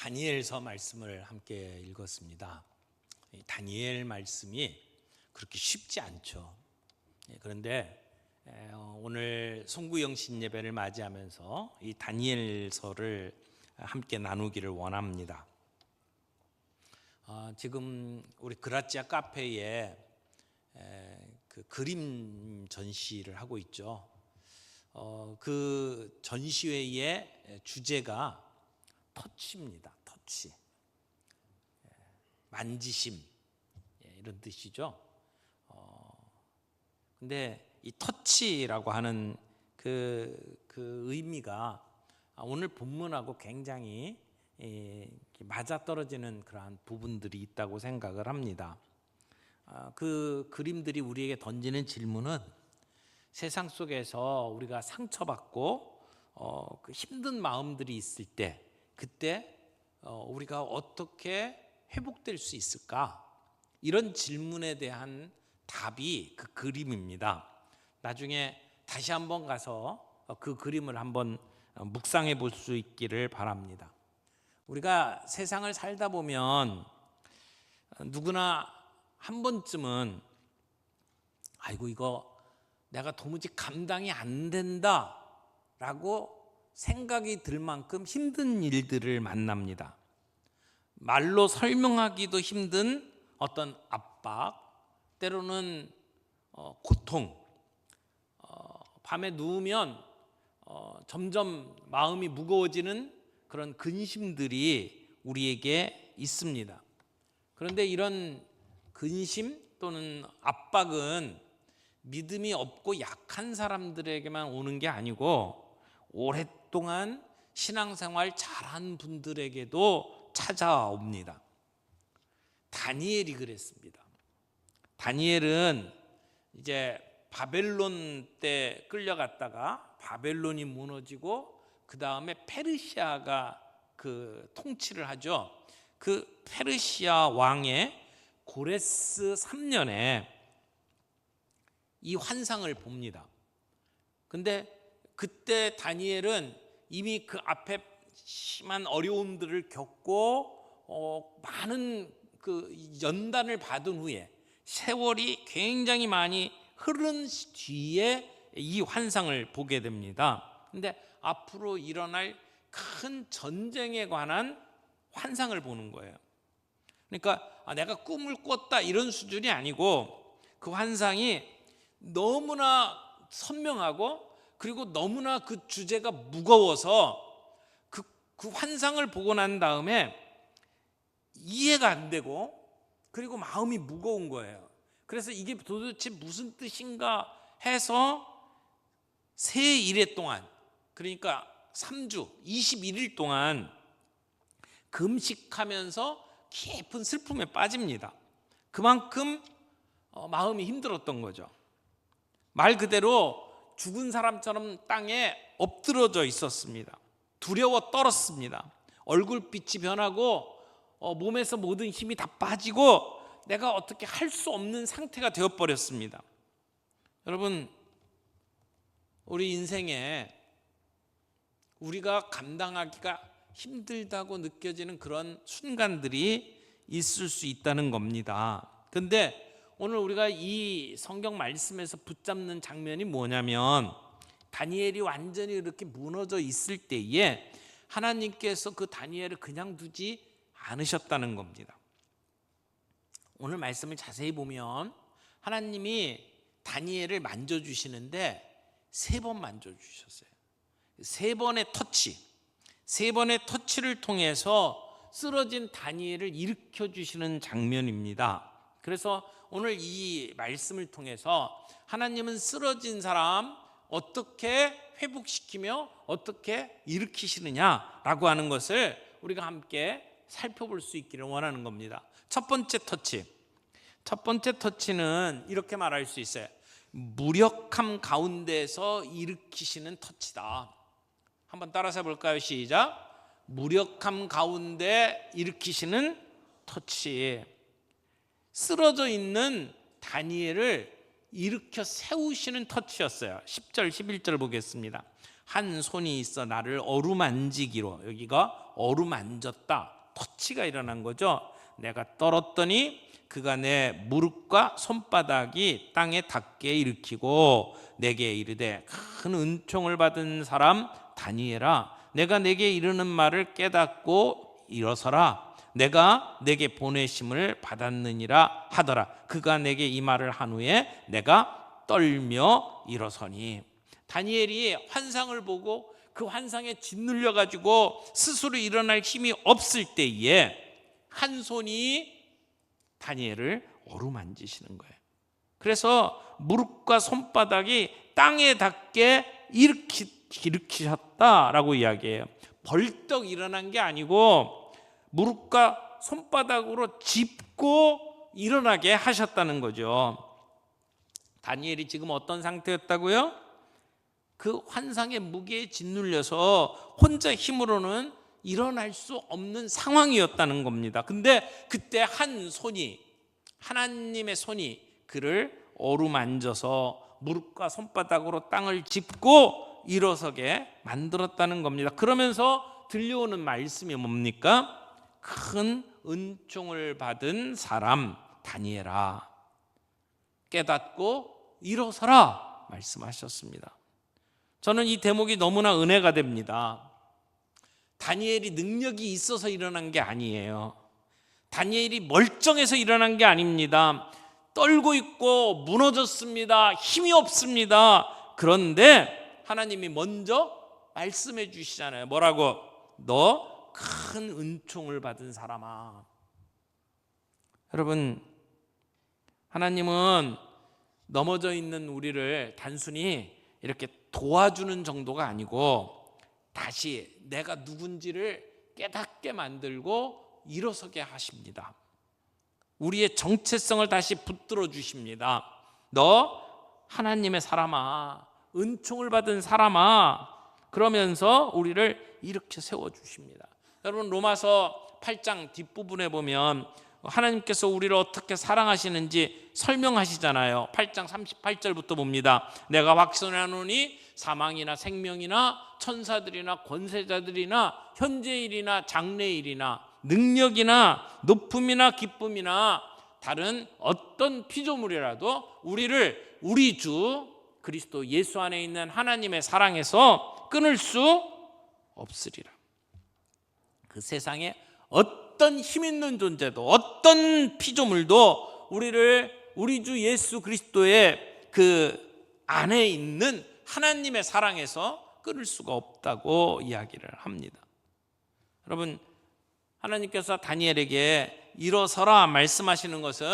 다니엘서 말씀을 함께 읽었습니다. 다니엘 말씀이 그렇게 쉽지 않죠. 그런데 오늘 송구영신 예배를 맞이하면서 이 다니엘서를 함께 나누기를 원합니다. 지금 우리 그라치아 카페에 그 그림 전시를 하고 있죠. 그 전시회의 주제가 터치입니다. 터치, 만지심, 이런 뜻이죠. 근데 이 터치라고 하는 그 의미가 오늘 본문하고 굉장히 맞아떨어지는 그러한 부분들이 있다고 생각을 합니다. 그 그림들이 우리에게 던지는 질문은 세상 속에서 우리가 상처받고 그 힘든 마음들이 있을 때 그때 우리가 어떻게 회복될 수 있을까? 이런 질문에 대한 답이 그 그림입니다. 나중에 다시 한번 가서 그 그림을 한번 묵상해 볼 수 있기를 바랍니다. 우리가 세상을 살다 보면 누구나 한 번쯤은 아이고 이거 내가 도무지 감당이 안 된다 라고 생각이 들 만큼 힘든 일들을 만납니다. 말로 설명하기도 힘든 어떤 압박, 때로는 고통, 밤에 누우면 점점 마음이 무거워지는 그런 근심들이 우리에게 있습니다. 그런데 이런 근심 또는 압박은 믿음이 없고 약한 사람들에게만 오는 게 아니고 오랫동안 신앙생활 잘한 분들에게도 찾아옵니다. 다니엘이 그랬습니다. 다니엘은 이제 바벨론 때 끌려갔다가 바벨론이 무너지고 그 다음에 페르시아가 그 통치를 하죠. 그 페르시아 왕의 고레스 3년에 이 환상을 봅니다. 근데 그때 다니엘은 이미 그 앞에 심한 어려움들을 겪고 많은 그 연단을 받은 후에 세월이 굉장히 많이 흐른 뒤에 이 환상을 보게 됩니다. 근데 앞으로 일어날 큰 전쟁에 관한 환상을 보는 거예요. 그러니까 내가 꿈을 꿨다 이런 수준이 아니고 그 환상이 너무나 선명하고 그리고 너무나 그 주제가 무거워서 그 환상을 보고 난 다음에 이해가 안 되고 그리고 마음이 무거운 거예요. 그래서 이게 도대체 무슨 뜻인가 해서 세 일해 동안, 그러니까 3주 21일 동안 금식하면서 깊은 슬픔에 빠집니다. 그만큼 마음이 힘들었던 거죠. 말 그대로 죽은 사람처럼 땅에 엎드러져 있었습니다. 두려워 떨었습니다. 얼굴빛이 변하고 몸에서 모든 힘이 다 빠지고 내가 어떻게 할 수 없는 상태가 되어버렸습니다. 여러분, 우리 인생에 우리가 감당하기가 힘들다고 느껴지는 그런 순간들이 있을 수 있다는 겁니다. 근데 오늘 우리가 이 성경 말씀에서 붙잡는 장면이 뭐냐면 다니엘이 완전히 이렇게 무너져 있을 때에 하나님께서 그 다니엘을 그냥 두지 않으셨다는 겁니다. 오늘 말씀을 자세히 보면 하나님이 다니엘을 만져주시는데 3번 만져주셨어요. 3번의 터치, 3번의 터치를 통해서 쓰러진 다니엘을 일으켜주시는 장면입니다. 그래서 오늘 이 말씀을 통해서 하나님은 쓰러진 사람 어떻게 회복시키며 어떻게 일으키시느냐라고 하는 것을 우리가 함께 살펴볼 수 있기를 원하는 겁니다. 첫 번째 터치는 이렇게 말할 수 있어요. 무력함 가운데서 일으키시는 터치다. 한번 따라서 해볼까요? 시작. 무력함 가운데 일으키시는 터치. 쓰러져 있는 다니엘을 일으켜 세우시는 터치였어요. 10절 11절 보겠습니다. 한 손이 있어 나를 어루만지기로, 여기가 어루만졌다, 터치가 일어난 거죠. 내가 떨었더니 그가 내 무릎과 손바닥이 땅에 닿게 일으키고 내게 이르되, 큰 은총을 받은 사람 다니엘아, 내가 내게 이르는 말을 깨닫고 일어서라. 내가 내게 보내심을 받았느니라 하더라. 그가 내게 이 말을 한 후에 내가 떨며 일어서니. 다니엘이 환상을 보고 그 환상에 짓눌려 가지고 스스로 일어날 힘이 없을 때에 한 손이 다니엘을 어루만지시는 거예요. 그래서 무릎과 손바닥이 땅에 닿게 일으키셨다라고 이야기해요. 벌떡 일어난 게 아니고 무릎과 손바닥으로 짚고 일어나게 하셨다는 거죠. 다니엘이 지금 어떤 상태였다고요? 그 환상의 무게에 짓눌려서 혼자 힘으로는 일어날 수 없는 상황이었다는 겁니다. 근데 그때 한 손이, 하나님의 손이 그를 어루만져서 무릎과 손바닥으로 땅을 짚고 일어서게 만들었다는 겁니다. 그러면서 들려오는 말씀이 뭡니까? 큰 은총을 받은 사람 다니엘아, 깨닫고 일어서라 말씀하셨습니다. 저는 이 대목이 너무나 은혜가 됩니다. 다니엘이 능력이 있어서 일어난 게 아니에요. 다니엘이 멀쩡해서 일어난 게 아닙니다. 떨고 있고 무너졌습니다. 힘이 없습니다. 그런데 하나님이 먼저 말씀해 주시잖아요. 뭐라고? 너 큰 은총을 받은 사람아. 여러분, 하나님은 넘어져 있는 우리를 단순히 이렇게 도와주는 정도가 아니고 다시 내가 누군지를 깨닫게 만들고 일어서게 하십니다. 우리의 정체성을 다시 붙들어 주십니다. 너 하나님의 사람아, 은총을 받은 사람아, 그러면서 우리를 이렇게 세워주십니다. 여러분, 로마서 8장 뒷부분에 보면 하나님께서 우리를 어떻게 사랑하시는지 설명하시잖아요. 8장 38절부터 봅니다. 내가 확신하노니 사망이나 생명이나 천사들이나 권세자들이나 현재일이나 장래일이나 능력이나 높음이나 기쁨이나 다른 어떤 피조물이라도 우리를 우리 주 그리스도 예수 안에 있는 하나님의 사랑에서 끊을 수 없으리라. 그 세상에 어떤 힘 있는 존재도 어떤 피조물도 우리를 우리 주 예수 그리스도의 그 안에 있는 하나님의 사랑에서 끊을 수가 없다고 이야기를 합니다. 여러분, 하나님께서 다니엘에게 일어서라 말씀하시는 것은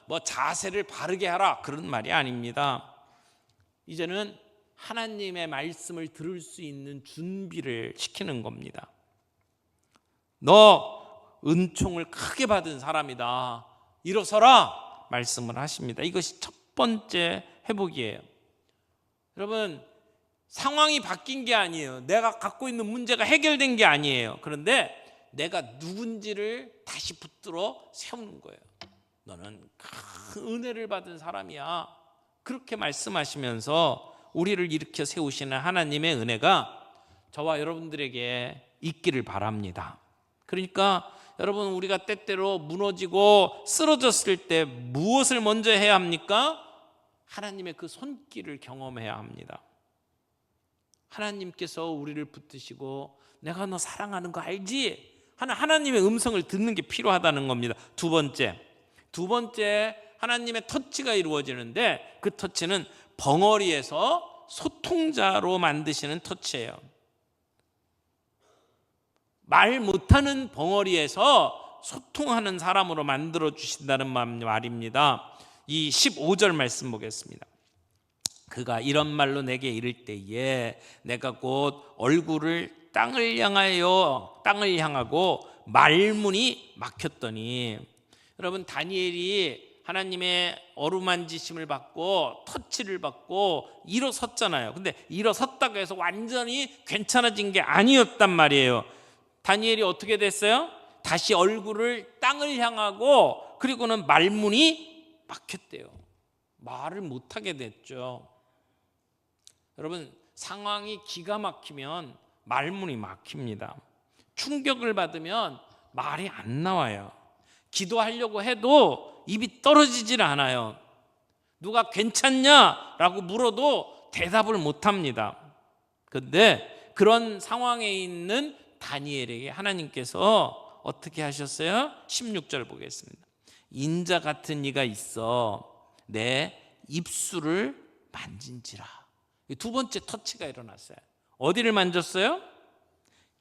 뭐 자세를 바르게 하라 그런 말이 아닙니다. 이제는 하나님의 말씀을 들을 수 있는 준비를 시키는 겁니다. 너 은총을 크게 받은 사람이다. 일어서라 말씀을 하십니다. 이것이 첫 번째 회복이에요. 여러분, 상황이 바뀐 게 아니에요. 내가 갖고 있는 문제가 해결된 게 아니에요. 그런데 내가 누군지를 다시 붙들어 세우는 거예요. 너는 큰 은혜를 받은 사람이야. 그렇게 말씀하시면서 우리를 일으켜 세우시는 하나님의 은혜가 저와 여러분들에게 있기를 바랍니다. 그러니까 여러분, 우리가 때때로 무너지고 쓰러졌을 때 무엇을 먼저 해야 합니까? 하나님의 그 손길을 경험해야 합니다. 하나님께서 우리를 붙드시고 내가 너 사랑하는 거 알지? 하는 하나님의 음성을 듣는 게 필요하다는 겁니다. 두 번째 하나님의 터치가 이루어지는데 그 터치는 벙어리에서 소통자로 만드시는 터치예요. 말 못하는 벙어리에서 소통하는 사람으로 만들어 주신다는 말입니다. 이 15절 말씀 보겠습니다. 그가 이런 말로 내게 이를 때에 내가 곧 얼굴을 땅을 향하고 말문이 막혔더니, 여러분, 다니엘이 하나님의 어루만지심을 받고 터치를 받고 일어섰잖아요. 근데 일어섰다고 해서 완전히 괜찮아진 게 아니었단 말이에요. 다니엘이 어떻게 됐어요? 다시 얼굴을 땅을 향하고 그리고는 말문이 막혔대요. 말을 못하게 됐죠. 여러분, 상황이 기가 막히면 말문이 막힙니다. 충격을 받으면 말이 안 나와요. 기도하려고 해도 입이 떨어지질 않아요. 누가 괜찮냐라고 물어도 대답을 못합니다. 그런데 그런 상황에 있는 다니엘에게 하나님께서 어떻게 하셨어요? 16절 보겠습니다. 인자 같은 이가 있어 내 입술을 만진지라. 두 번째 터치가 일어났어요. 어디를 만졌어요?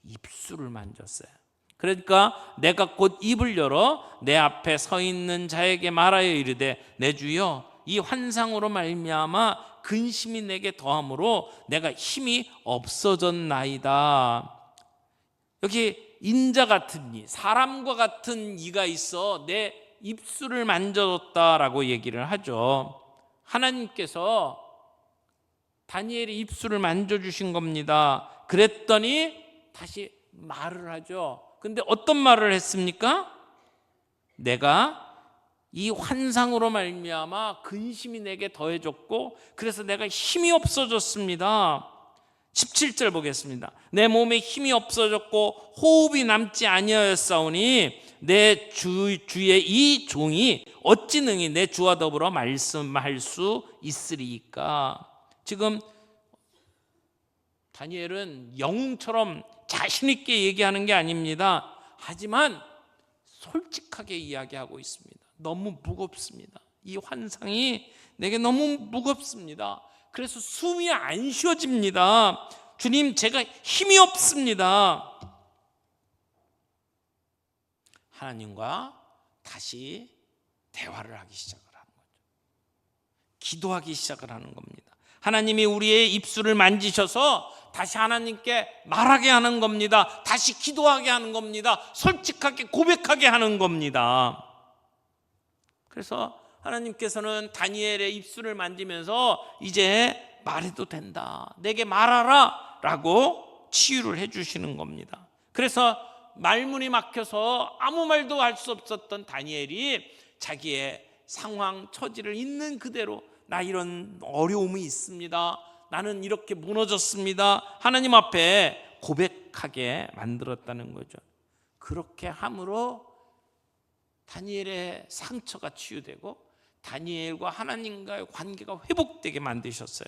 입술을 만졌어요. 그러니까 내가 곧 입을 열어 내 앞에 서 있는 자에게 말하여 이르되 내 주여 이 환상으로 말미암아 근심이 내게 더함으로 내가 힘이 없어졌나이다. 여기 인자 같은 이, 사람과 같은 이가 있어 내 입술을 만졌다라고 얘기를 하죠. 하나님께서 다니엘의 입술을 만져주신 겁니다. 그랬더니 다시 말을 하죠. 근데 어떤 말을 했습니까? 내가 이 환상으로 말미암아 근심이 내게 더해졌고 그래서 내가 힘이 없어졌습니다. 17절 보겠습니다. 내 몸에 힘이 없어졌고 호흡이 남지 아니하였사오니 내 주의 이 종이 어찌 능히 내 주와 더불어 말씀할 수 있으리이까. 지금 다니엘은 영웅처럼 자신 있게 얘기하는 게 아닙니다. 하지만 솔직하게 이야기하고 있습니다. 너무 무겁습니다. 이 환상이 내게 너무 무겁습니다. 그래서 숨이 안 쉬어집니다. 주님, 제가 힘이 없습니다. 하나님과 다시 대화를 하기 시작을 하는 거죠. 기도하기 시작을 하는 겁니다. 하나님이 우리의 입술을 만지셔서 다시 하나님께 말하게 하는 겁니다. 다시 기도하게 하는 겁니다. 솔직하게 고백하게 하는 겁니다. 그래서 하나님께서는 다니엘의 입술을 만지면서 이제 말해도 된다, 내게 말하라 라고 치유를 해주시는 겁니다. 그래서 말문이 막혀서 아무 말도 할 수 없었던 다니엘이 자기의 상황 처지를 있는 그대로 나 이런 어려움이 있습니다, 나는 이렇게 무너졌습니다, 하나님 앞에 고백하게 만들었다는 거죠. 그렇게 함으로 다니엘의 상처가 치유되고 다니엘과 하나님과의 관계가 회복되게 만드셨어요.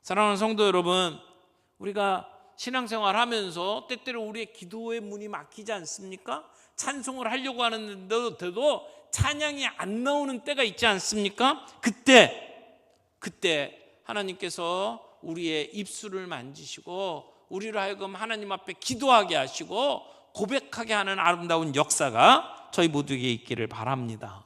사랑하는 성도 여러분, 우리가 신앙생활 하면서 때때로 우리의 기도의 문이 막히지 않습니까? 찬송을 하려고 하는데도 찬양이 안 나오는 때가 있지 않습니까? 그때 하나님께서 우리의 입술을 만지시고 우리를 하여금 하나님 앞에 기도하게 하시고 고백하게 하는 아름다운 역사가 저희 모두에게 있기를 바랍니다.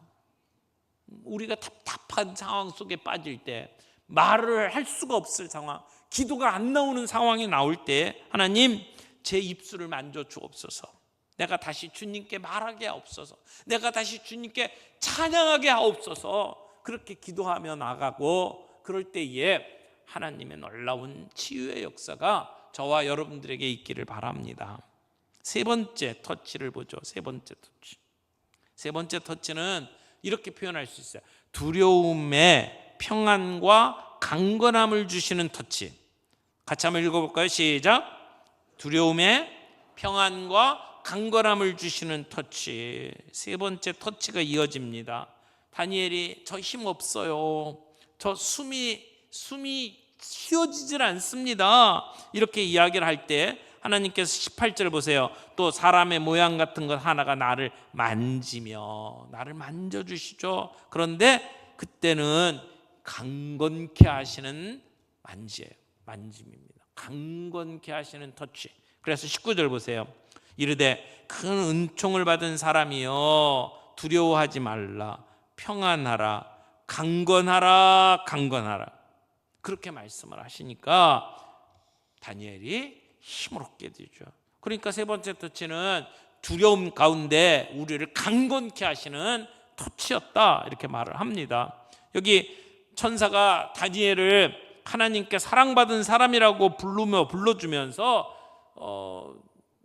우리가 답답한 상황 속에 빠질 때, 말을 할 수가 없을 상황, 기도가 안 나오는 상황이 나올 때 하나님, 제 입술을 만져 주옵소서. 내가 다시 주님께 말하게 하옵소서. 내가 다시 주님께 찬양하게 하옵소서. 그렇게 기도하며 나가고, 그럴 때에 하나님의 놀라운 치유의 역사가 저와 여러분들에게 있기를 바랍니다. 세 번째 터치를 보죠. 세 번째 터치는 이렇게 표현할 수 있어요. 두려움의 평안과 강건함을 주시는 터치. 같이 한번 읽어볼까요? 시작. 두려움의 평안과 강건함을 주시는 터치. 세 번째 터치가 이어집니다. 다니엘이 저 힘 없어요, 저 숨이 쉬어지질 않습니다, 이렇게 이야기를 할 때 하나님께서 18절 보세요. 또 사람의 모양 같은 것 하나가 나를 만져주시죠. 그런데 그때는 강건케 하시는 만짐입니다. 강건케 하시는 터치. 그래서 19절 보세요. 이르되 큰 은총을 받은 사람이여 두려워하지 말라, 평안하라, 강건하라. 그렇게 말씀을 하시니까 다니엘이 힘을 얻게 되죠. 그러니까 세 번째 터치는 두려움 가운데 우리를 강건케 하시는 터치였다, 이렇게 말을 합니다. 여기 천사가 다니엘을 하나님께 사랑받은 사람이라고 불러주면서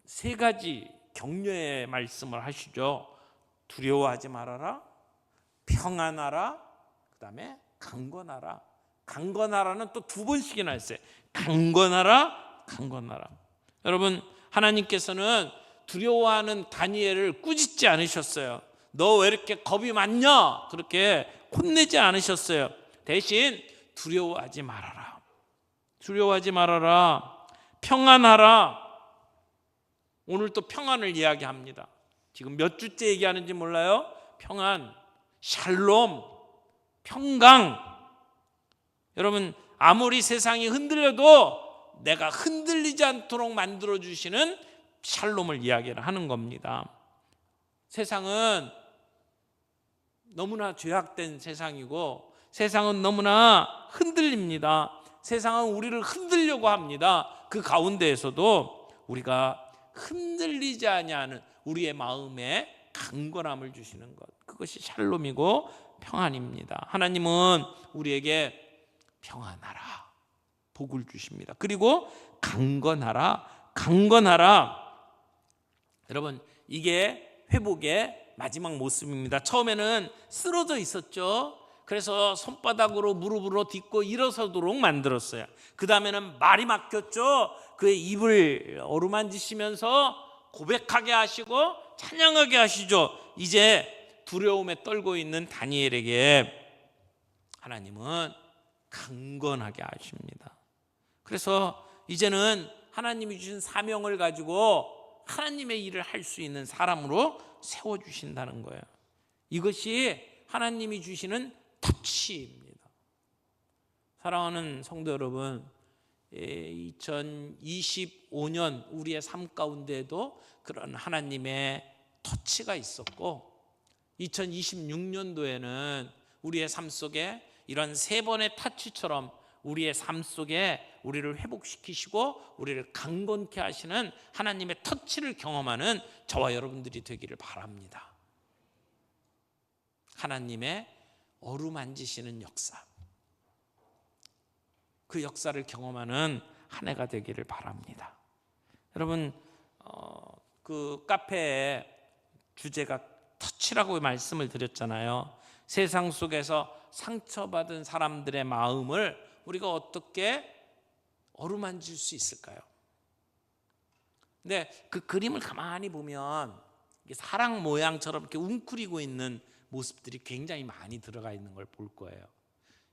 세 가지 격려의 말씀을 하시죠. 두려워하지 말아라, 평안하라, 그 다음에 강건하라. 강건하라는 또 두 번씩이나 했어요. 강건하라, 강건하라. 여러분, 하나님께서는 두려워하는 다니엘을 꾸짖지 않으셨어요. 너 왜 이렇게 겁이 많냐? 그렇게 혼내지 않으셨어요. 대신 두려워하지 말아라. 두려워하지 말아라. 평안하라. 오늘 또 평안을 이야기합니다. 지금 몇 주째 얘기하는지 몰라요? 평안, 샬롬, 평강. 여러분, 아무리 세상이 흔들려도 내가 흔들리지 않도록 만들어주시는 샬롬을 이야기를 하는 겁니다. 세상은 너무나 죄악된 세상이고 세상은 너무나 흔들립니다. 세상은 우리를 흔들려고 합니다. 그 가운데에서도 우리가 흔들리지 아니하는 우리의 마음에 강건함을 주시는 것, 그것이 샬롬이고 평안입니다. 하나님은 우리에게 평안하라, 복을 주십니다. 그리고 강건하라, 강건하라. 여러분, 이게 회복의 마지막 모습입니다. 처음에는 쓰러져 있었죠. 그래서 손바닥으로 무릎으로 딛고 일어서도록 만들었어요. 그 다음에는 말이 막혔죠. 그의 입을 어루만지시면서 고백하게 하시고 찬양하게 하시죠. 이제 두려움에 떨고 있는 다니엘에게 하나님은 강건하게 하십니다. 그래서 이제는 하나님이 주신 사명을 가지고 하나님의 일을 할 수 있는 사람으로 세워주신다는 거예요. 이것이 하나님이 주시는 터치입니다. 사랑하는 성도 여러분, 2025년 우리의 삶 가운데에도 그런 하나님의 터치가 있었고 2026년도에는 우리의 삶 속에 이런 세 번의 터치처럼 우리의 삶 속에 우리를 회복시키시고 우리를 강건케 하시는 하나님의 터치를 경험하는 저와 여러분들이 되기를 바랍니다. 하나님의 어루만지시는 역사, 그 역사를 경험하는 한 해가 되기를 바랍니다. 여러분, 그 카페에 주제가 터치라고 말씀을 드렸잖아요. 세상 속에서 상처받은 사람들의 마음을 우리가 어떻게 어루만질 수 있을까요? 근데 그 그림을 가만히 보면 사랑 모양처럼 이렇게 웅크리고 있는 모습들이 굉장히 많이 들어가 있는 걸 볼 거예요.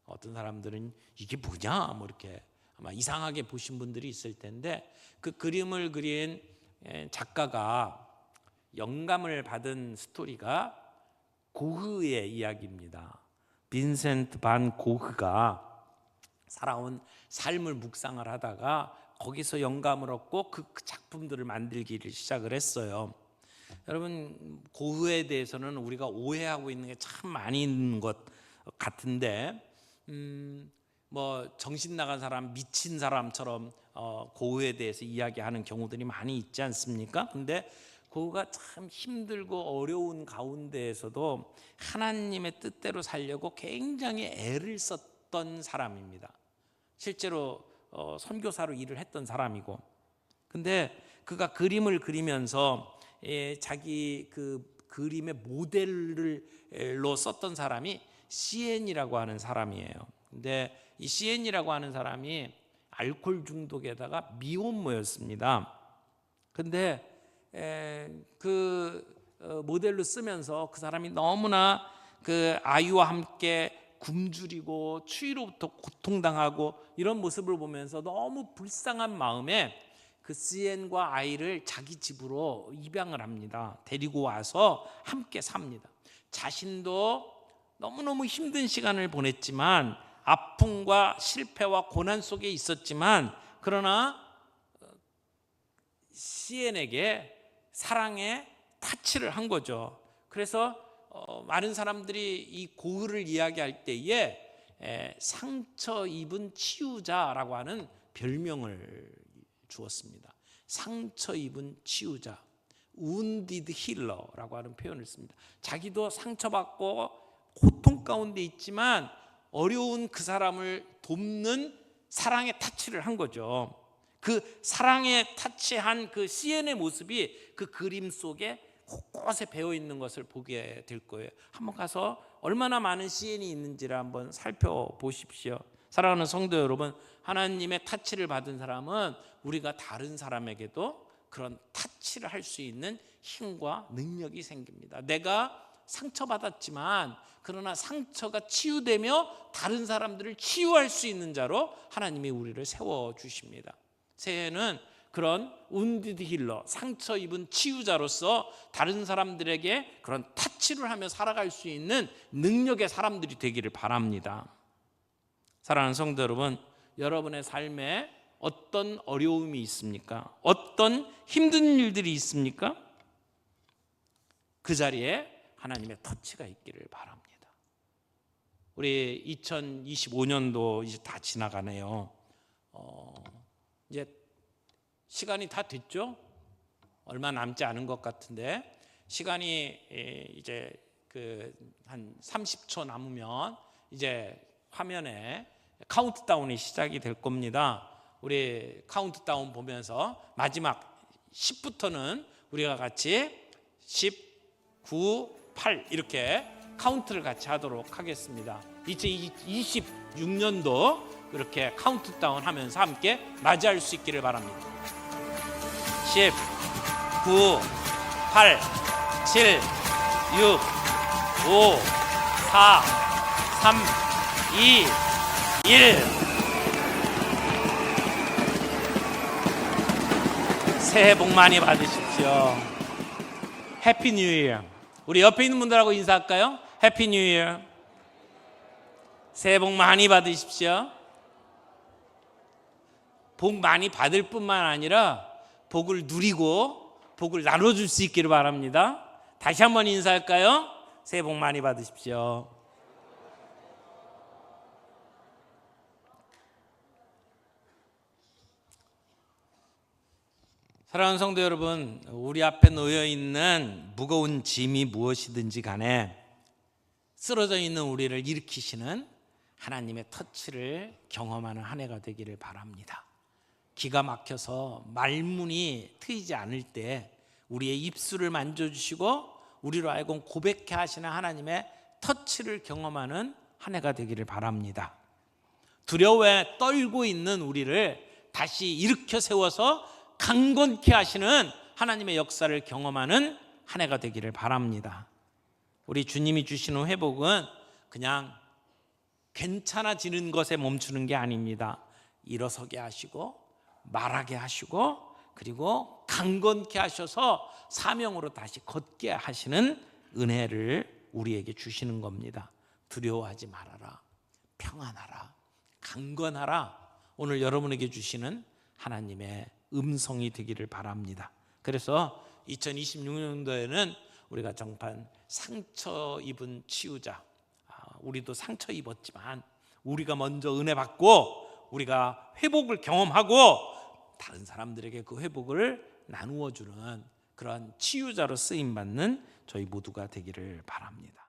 어떤 사람들은 이게 뭐냐 뭐 이렇게 아마 이상하게 보신 분들이 있을 텐데, 그 그림을 그린 작가가 영감을 받은 스토리가 고흐의 이야기입니다. 빈센트 반 고흐가 살아온 삶을 묵상을 하다가 거기서 영감을 얻고 그 작품들을 만들기를 시작을 했어요. 여러분, 고흐에 대해서는 우리가 오해하고 있는 게 참 많이 있는 것 같은데, 뭐 정신 나간 사람, 미친 사람처럼 고흐에 대해서 이야기하는 경우들이 많이 있지 않습니까? 근데 고흐가 참 힘들고 어려운 가운데에서도 하나님의 뜻대로 살려고 굉장히 애를 썼던 사람입니다. 실제로 선교사로 일을 했던 사람이고, 근데 그가 그림을 그리면서 자기 그 그림의 모델로 썼던 사람이 시엔이라고 하는 사람이에요. 근데 이 시엔이라고 하는 사람이 알코올 중독에다가 미혼모였습니다. 근데 그 모델로 쓰면서 그 사람이 너무나 그 아이와 함께 굶주리고 추위로부터 고통당하고 이런 모습을 보면서 너무 불쌍한 마음에 그 시엔과 아이를 자기 집으로 입양을 합니다. 데리고 와서 함께 삽니다. 자신도 너무너무 힘든 시간을 보냈지만, 아픔과 실패와 고난 속에 있었지만, 그러나 시엔에게 사랑의 타치를 한 거죠. 그래서 많은 사람들이 이 고흐를 이야기할 때에 상처 입은 치유자라고 하는 별명을 주었습니다. 상처 입은 치유자, wounded healer라고 하는 표현을 씁니다. 자기도 상처받고 고통 가운데 있지만 어려운 그 사람을 돕는 사랑의 타치를 한 거죠. 그 사랑에 타치한 그 시엔의 모습이 그 그림 속에 곳곳에 배어 있는 것을 보게 될 거예요. 한번 가서 얼마나 많은 시엔이 있는지를 한번 살펴보십시오. 사랑하는 성도 여러분, 하나님의 타치를 받은 사람은 우리가 다른 사람에게도 그런 타치를 할 수 있는 힘과 능력이 생깁니다. 내가 상처받았지만 그러나 상처가 치유되며 다른 사람들을 치유할 수 있는 자로 하나님이 우리를 세워주십니다. 새해는 그런 운디드 힐러, 상처 입은 치유자로서 다른 사람들에게 그런 타치를 하며 살아갈 수 있는 능력의 사람들이 되기를 바랍니다. 사랑하는 성도 여러분, 여러분의 삶에 어떤 어려움이 있습니까? 어떤 힘든 일들이 있습니까? 그 자리에 하나님의 터치가 있기를 바랍니다. 우리 2025년도 이제 다 지나가네요. 이제 시간이 다 됐죠? 얼마 남지 않은 것 같은데 시간이 이제 한 30초 남으면 이제 화면에 카운트다운이 시작이 될 겁니다. 우리 카운트다운 보면서 마지막 10부터는 우리가 같이 10, 9, 8 이렇게 카운트를 같이 하도록 하겠습니다. 2026년도 그렇게 카운트다운 하면서 함께 맞이할 수 있기를 바랍니다. 10, 9, 8, 7, 6, 5, 4, 3, 2, 1. 새해 복 많이 받으십시오. 해피 뉴 이어. 우리 옆에 있는 분들하고 인사할까요? 해피 뉴 이어. 새해 복 많이 받으십시오. 복 많이 받을 뿐만 아니라 복을 누리고 복을 나눠줄 수 있기를 바랍니다. 다시 한번 인사할까요? 새해 복 많이 받으십시오. 사랑하는 성도 여러분, 우리 앞에 놓여 있는 무거운 짐이 무엇이든지 간에 쓰러져 있는 우리를 일으키시는 하나님의 터치를 경험하는 한 해가 되기를 바랍니다. 기가 막혀서 말문이 트이지 않을 때 우리의 입술을 만져주시고 우리로 하여금 고백해 하시는 하나님의 터치를 경험하는 한 해가 되기를 바랍니다. 두려워에 떨고 있는 우리를 다시 일으켜 세워서 강건케 하시는 하나님의 역사를 경험하는 한 해가 되기를 바랍니다. 우리 주님이 주시는 회복은 그냥 괜찮아지는 것에 멈추는 게 아닙니다. 일어서게 하시고 말하게 하시고 그리고 강건케 하셔서 사명으로 다시 걷게 하시는 은혜를 우리에게 주시는 겁니다. 두려워하지 말아라, 평안하라, 강건하라. 오늘 여러분에게 주시는 하나님의 음성이 되기를 바랍니다. 그래서 2026년도에는 우리가 정말 상처 입은 치유자, 우리도 상처 입었지만 우리가 먼저 은혜 받고 우리가 회복을 경험하고 다른 사람들에게 그 회복을 나누어 주는 그런 치유자로 쓰임 받는 저희 모두가 되기를 바랍니다.